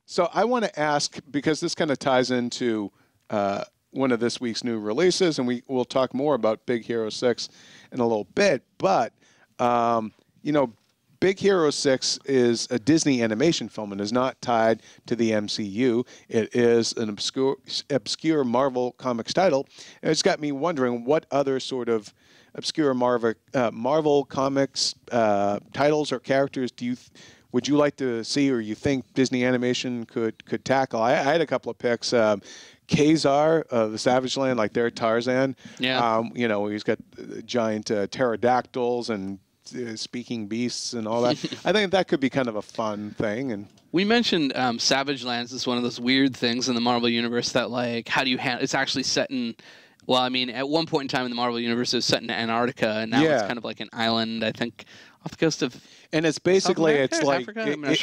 So I want to ask, because this kind of ties into one of this week's new releases, and we'll talk more about Big Hero 6 in a little bit. But, you know, Big Hero 6 is a Disney animation film and is not tied to the MCU. It is an obscure Marvel Comics title. And it's got me wondering what other sort of obscure Marvel Comics titles or characters would you like to see, or you think Disney Animation could tackle? I had a couple of picks. Kazar of the Savage Land, like their Tarzan. Yeah. You know, he's got giant pterodactyls and speaking beasts and all that. I think that could be kind of a fun thing. And we mentioned Savage Lands is one of those weird things in the Marvel Universe that, like, how do you handle? It's actually set in. Well, I mean, at one point in time in the Marvel Universe, it was set in Antarctica, and now it's kind of like an island, I think, off the coast of. And it's basically, it's like,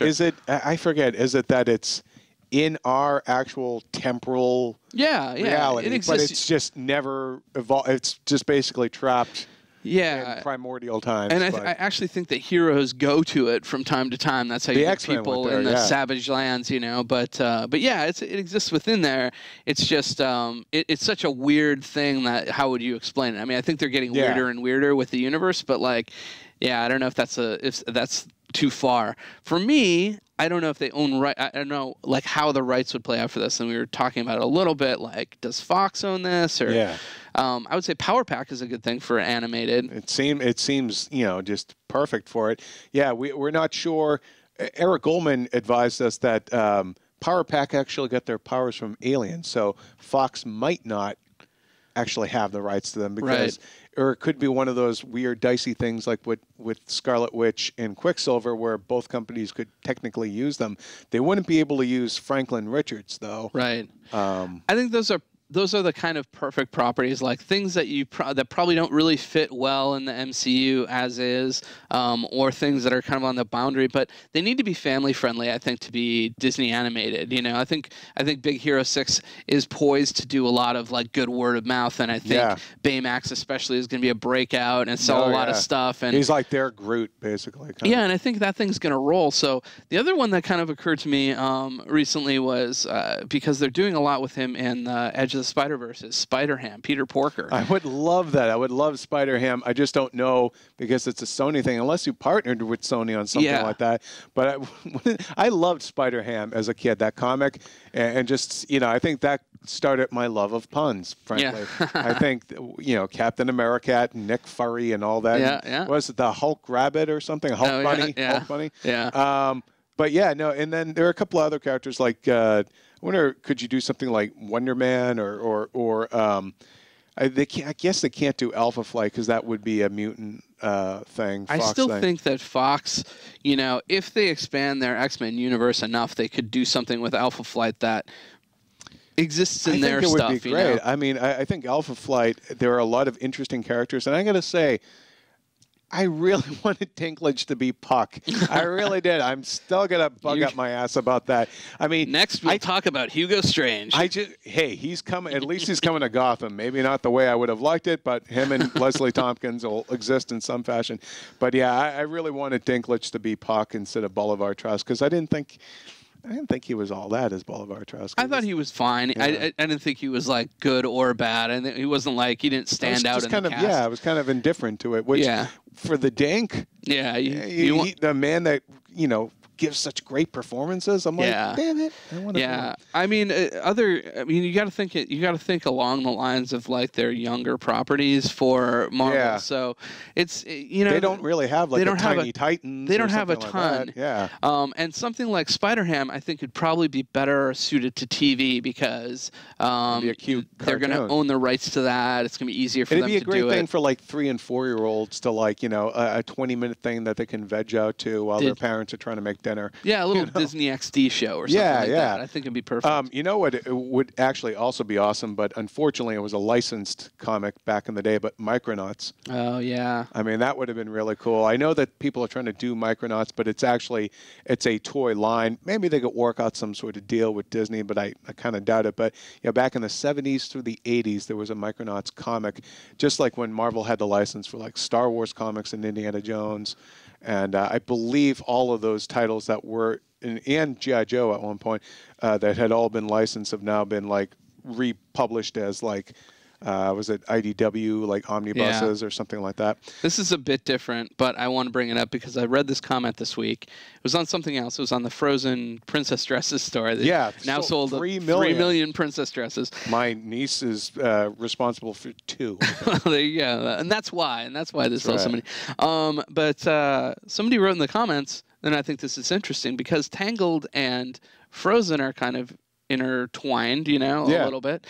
is it? I forget. Is it that it's in our actual temporal reality, but it's just never evolved. It's just basically trapped. In primordial times. And I actually think that heroes go to it from time to time. That's how you get people in the Savage Lands, you know. But yeah, it exists within there. It's just it's such a weird thing that how would you explain it? I mean, I think they're getting weirder and weirder with the universe, but like, yeah, I don't know if that's too far for me. I don't know if they own right. I don't know like how the rights would play out for this. And we were talking about it a little bit. Like, does Fox own this? Or I would say Power Pack is a good thing for animated. It seems you know just perfect for it. Yeah, we're not sure. Eric Goldman advised us that Power Pack actually got their powers from aliens, so Fox might not actually have the rights to them because. Or it could be one of those weird, dicey things like with Scarlet Witch and Quicksilver, where both companies could technically use them. They wouldn't be able to use Franklin Richards, though. Right. I think those are the kind of perfect properties, like things that that probably don't really fit well in the MCU as is, or things that are kind of on the boundary, but they need to be family friendly, I think, to be Disney animated. You know, I think Big Hero 6 is poised to do a lot of like good word of mouth, and I think Baymax especially is going to be a breakout and sell a lot of stuff. And he's like their Groot, basically. And I think that thing's going to roll. So the other one that kind of occurred to me recently was because they're doing a lot with him in Edge of the Spider-Verse is Spider-Ham, Peter Porker. I would love that. I would love Spider-Ham. I just don't know because it's a Sony thing, unless you partnered with Sony on something like that. But I loved Spider-Ham as a kid, that comic, and just, you know, I think that started my love of puns, frankly. I think, you know, Captain America and Nick Fury and all that. Was it the Hulk Rabbit or something? Hulk Bunny? Hulk Bunny? But yeah, no, and then there are a couple of other characters like I wonder, could you do something like Wonder Man or I guess they can't do Alpha Flight because that would be a mutant thing. I still think that Fox, you know, if they expand their X-Men universe enough, they could do something with Alpha Flight that exists in their stuff. Would be great. You know? I mean, I think Alpha Flight, there are a lot of interesting characters, and I got to say, I really wanted Dinklage to be Puck. I really did. I'm still gonna bug up my ass about that. I mean, next we'll talk about Hugo Strange. Hey, he's coming. At least he's coming to Gotham. Maybe not the way I would have liked it, but him and Leslie Tompkins will exist in some fashion. But yeah, I really wanted Dinklage to be Puck instead of Bolivar Trask because I didn't think he was all that as Bolivar Trask. I thought he was fine. Yeah. I didn't think he was like good or bad. And he wasn't like he didn't stand out in the cast. Yeah, I was kind of indifferent to it. Which for the Dink, the man that gives such great performances. I'm like, damn it, I want to. I mean, you got to think it. You got to think along the lines of like their younger properties for Marvel. Yeah. So it's they don't really have like Tiny Titans. They don't have a ton. Like yeah. And something like Spider-Ham, I think, would probably be better suited to TV because they're going to own the rights to that. It's going to be easier for them to do it. It'd be a great thing for like 3- and 4-year-olds to like a 20-minute thing that they can veg out to while their parents are trying to make dinner. Yeah, a little Disney XD show or something like that. I think it'd be perfect. You know what? It would actually also be awesome, but unfortunately it was a licensed comic back in the day, but Micronauts. Oh, yeah. I mean, that would have been really cool. I know that people are trying to do Micronauts, but it's a toy line. Maybe they could work out some sort of deal with Disney, but I kind of doubt it. But back in the 70s through the 80s, there was a Micronauts comic, just like when Marvel had the license for like Star Wars comics and Indiana Jones. And I believe all of those titles that were and G.I. Joe at one point that had all been licensed have now been like republished as like was it IDW like omnibuses or something like that. This is a bit different, but I want to bring it up because I read this comment this week. It was on something else. It was on the Frozen princess dresses store. They now sold 3 million princess dresses. My niece is responsible for 2. There you go. And that's why they sell so many. But somebody wrote in the comments, and I think this is interesting because Tangled and Frozen are kind of intertwined, a little bit.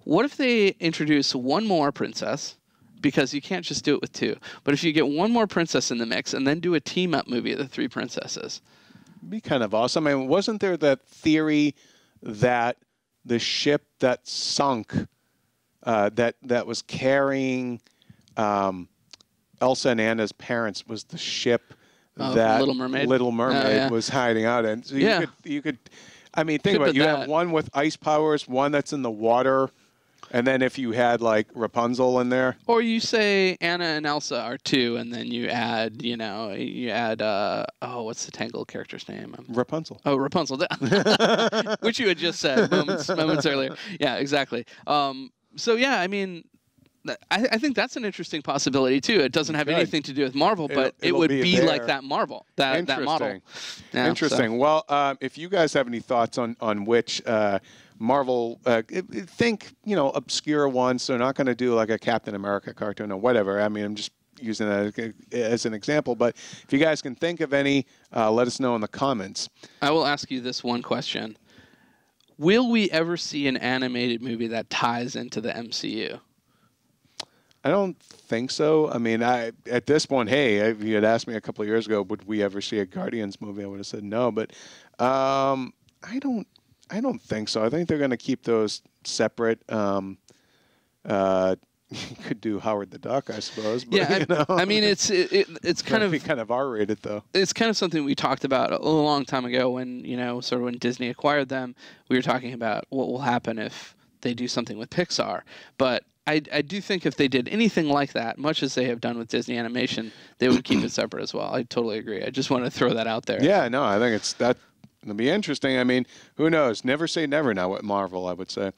What if they introduce one more princess? Because you can't just do it with 2. But if you get one more princess in the mix and then do a team-up movie of the 3 princesses. It'd be kind of awesome. I mean, wasn't there that theory that the ship that sunk, that was carrying Elsa and Anna's parents was the ship that Little Mermaid was hiding out in? So you could. I mean, think about it. You have one with ice powers, one that's in the water. And then if you had like Rapunzel in there, or you say Anna and Elsa are 2, and then you add, what's the Tangled character's name? Rapunzel. Oh, Rapunzel, which you had just said moments earlier. Yeah, exactly. So yeah, I mean, I think that's an interesting possibility too. It doesn't have anything to do with Marvel, but it would be like that Marvel, that model. Yeah, interesting. So. Well, if you guys have any thoughts on which Marvel, think, obscure ones. So they're not going to do like a Captain America cartoon or whatever. I mean, I'm just using that as an example. But if you guys can think of any, let us know in the comments. I will ask you this one question. Will we ever see an animated movie that ties into the MCU? I don't think so. I mean, at this point, hey, if you had asked me a couple of years ago, would we ever see a Guardians movie? I would have said no. But I don't think so. I think they're going to keep those separate. You could do Howard the Duck, I suppose. But, yeah, I mean, it's kind of R-rated though. It's kind of something we talked about a long time ago when sort of when Disney acquired them. We were talking about what will happen if they do something with Pixar. But I do think if they did anything like that, much as they have done with Disney Animation, they would keep it separate as well. I totally agree. I just want to throw that out there. Yeah, no, I think it'll be interesting. I mean, who knows? Never say never now with Marvel, I would say.